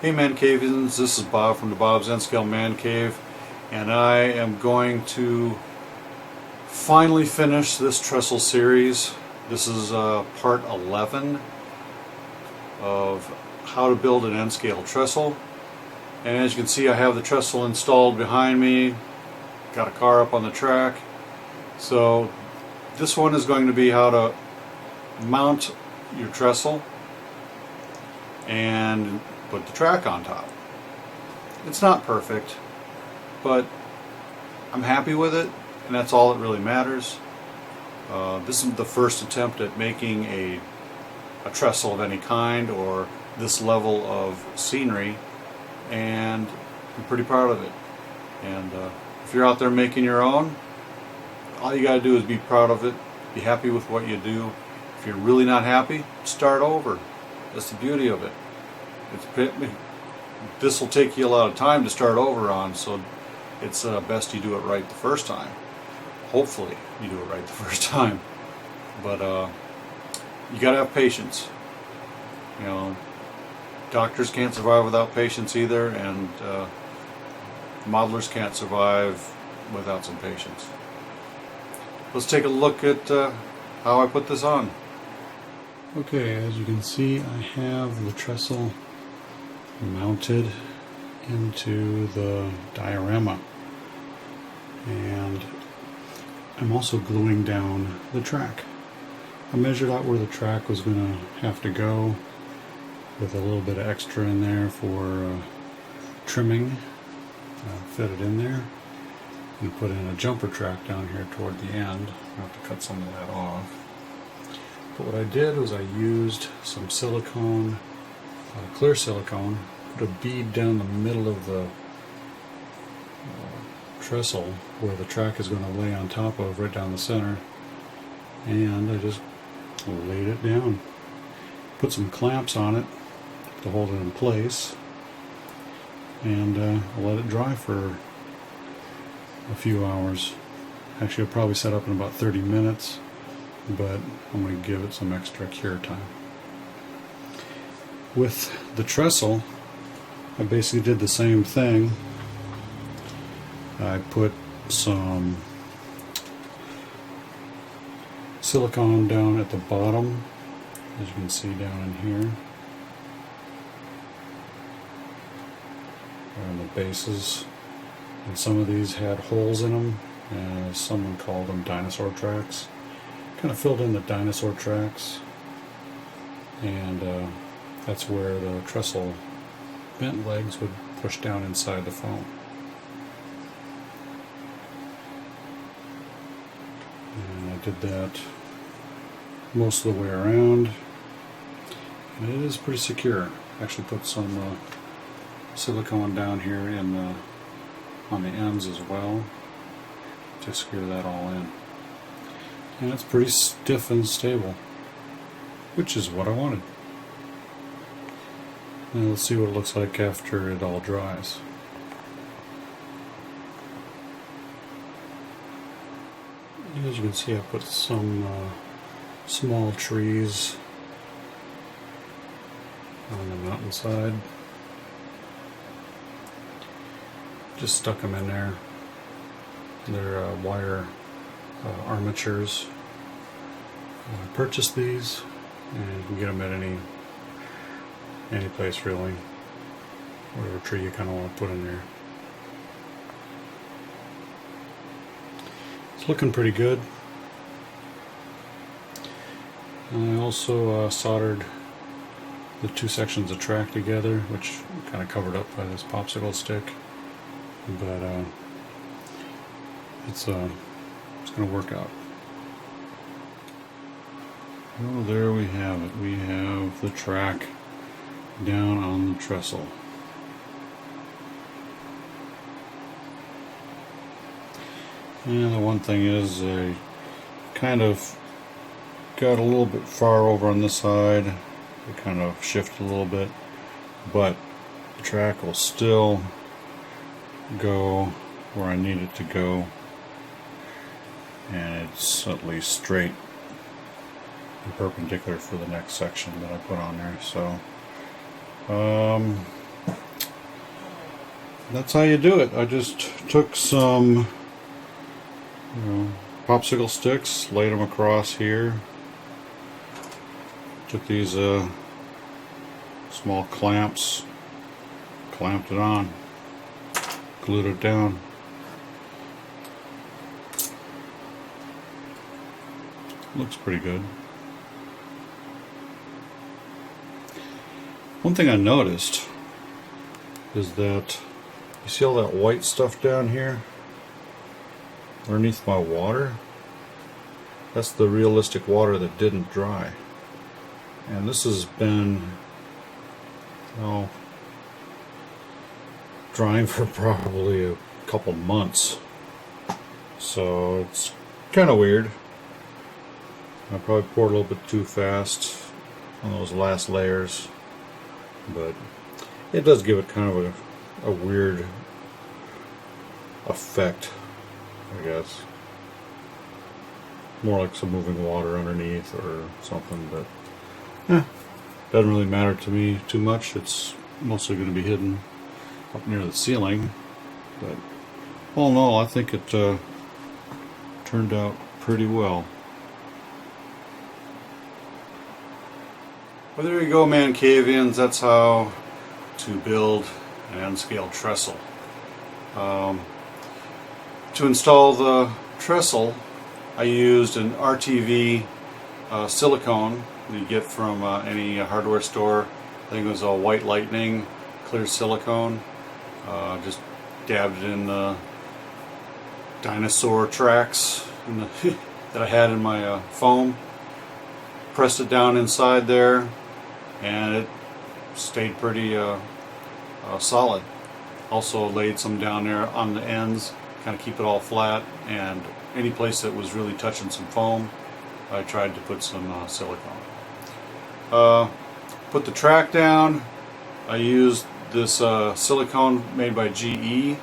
Hey Mancavians, this is Bob from the Bob's N-Scale Mancave, and I am going to finally finish this trestle series. This is part 11 of how to build an N-scale trestle. And as you can see, I have the trestle installed behind me, got a car up on the track. So this one is going to be how to mount your trestle and put the track on top. It's not perfect, but I'm happy with it, and that's all that really matters. This is the first attempt at making a trestle of any kind or this level of scenery, and I'm pretty proud of it. And if you're out there making your own, all you got to do is be proud of it, be happy with what you do. If you're really not happy, start over. That's the beauty of it. This will take you a lot of time to start over on, so it's best you do it right the first time. Hopefully you do it right the first time. But you gotta have patience. You know, doctors can't survive without patience either, and modelers can't survive without some patience. Let's take a look at how I put this on. Okay, as you can see, I have the trestle mounted into the diorama, and I'm also gluing down the track. I measured out where the track was going to have to go with a little bit of extra in there for trimming. Fit it in there and put in a jumper track down here toward the end. I'll have to cut some of that off. But what I did was I used some silicone, clear silicone, put a bead down the middle of the trestle where the track is going to lay on top of, right down the center, and I just laid it down. Put some clamps on it to hold it in place, and let it dry for a few hours. Actually, I'll probably set up in about 30 minutes, but I'm going to give it some extra cure time. With the trestle, I basically did the same thing. I put some silicone down at the bottom, as you can see down in here, on the bases, and some of these had holes in them, as someone called them dinosaur tracks. Kind of filled in the dinosaur tracks, and that's where the trestle bent legs would push down inside the foam. And I did that most of the way around, and it is pretty secure. Actually put some silicone down here on the ends as well to secure that all in. And it's pretty stiff and stable, which is what I wanted. Now let's see what it looks like after it all dries. As you can see, I put some small trees on the mountainside. Just stuck them in there. They're wire armatures. I purchased these, and you can get them at any place really, whatever tree you kind of want to put in there. It's looking pretty good. And I also soldered the two sections of track together, which kind of covered up by this popsicle stick, but it's going to work out. Oh, there we have it. We have the track down on the trestle. And the one thing is, I kind of got a little bit far over on this side. It kind of shifted a little bit, but the track will still go where I need it to go, and it's at least straight and perpendicular for the next section that I put on there. So that's how you do it. I just took some popsicle sticks, laid them across here. Took these small clamps, clamped it on, glued it down. Looks pretty good. One thing I noticed is that you see all that white stuff down here underneath my water? That's the realistic water that didn't dry. And this has been drying for probably a couple months. So it's kind of weird. I probably poured a little bit too fast on those last layers, but it does give it kind of a weird effect, I guess. More like some moving water underneath or something, but doesn't really matter to me too much. It's mostly going to be hidden up near the ceiling, but all in all, I think it turned out pretty well. Well, there you go, Mancavians. That's how to build an unscaled trestle. To install the trestle, I used an RTV silicone that you get from any hardware store. I think it was a White Lightning clear silicone. Just dabbed it in the dinosaur tracks that I had in my foam. Pressed it down inside there, and it stayed pretty solid. Also laid some down there on the ends, kind of keep it all flat, and any place that was really touching some foam, I tried to put some silicone. Put the track down. I used this silicone made by GE.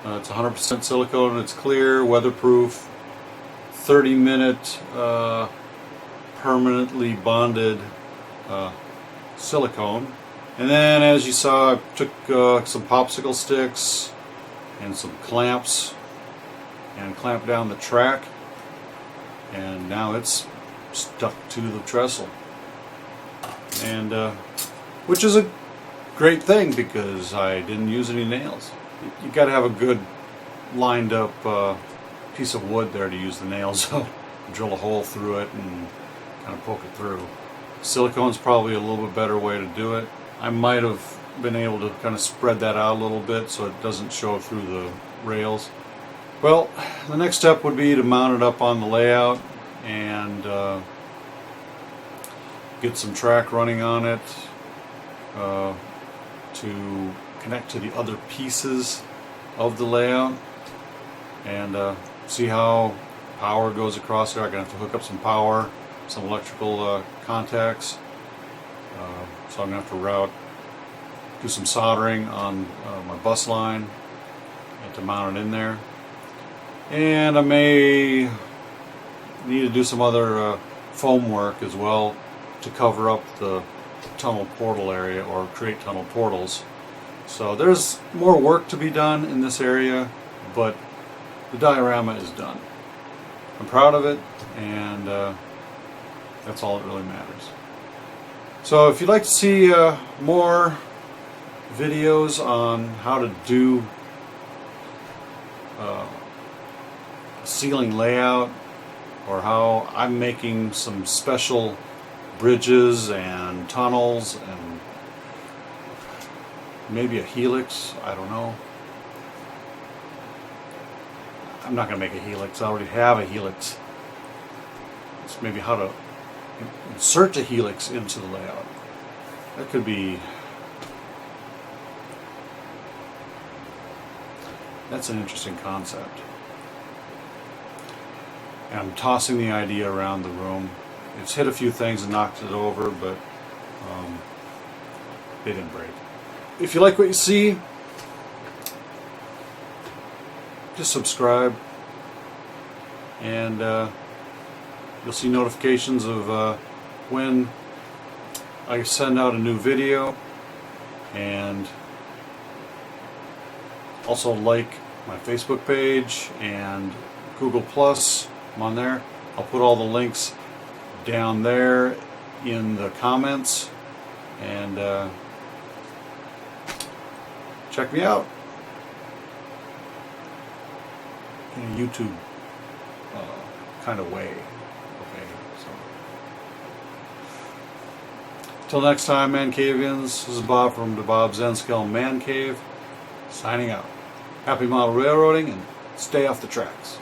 It's 100% silicone. It's clear, weatherproof, 30-minute permanently bonded silicone. And then, as you saw, I took some popsicle sticks and some clamps and clamped down the track, and now it's stuck to the trestle, and which is a great thing because I didn't use any nails. You got to have a good lined up piece of wood there to use the nails. So drill a hole through it and kind of poke it through. Silicone's probably a little bit better way to do it. I might have been able to kind of spread that out a little bit so it doesn't show through the rails. Well, the next step would be to mount it up on the layout and get some track running on it to connect to the other pieces of the layout, and see how power goes across there. I'm going to have to hook up some power, some electrical contacts, so I'm going to have to do some soldering on my bus line and to mount it in there. And I may need to do some other foam work as well to cover up the tunnel portal area, or create tunnel portals. So there's more work to be done in this area, but the diorama is done. I'm proud of it, and that's all that really matters. So if you'd like to see more videos on how to do ceiling layout, or how I'm making some special bridges and tunnels and maybe a helix, I don't know. I'm not going to make a helix, I already have a helix. It's maybe how to insert a helix into the layout. That could be... that's an interesting concept. And I'm tossing the idea around the room. It's hit a few things and knocked it over, but they didn't break. If you like what you see, just subscribe, and you'll see notifications of when I send out a new video, and Also like my Facebook page and Google Plus. I'm on there. I'll put all the links down there in the comments, and check me out in a YouTube kind of way. Okay, so till next time, Mancavians, this is Bob from the Bob Zenskill Man Cave, signing out. Happy model railroading, and stay off the tracks.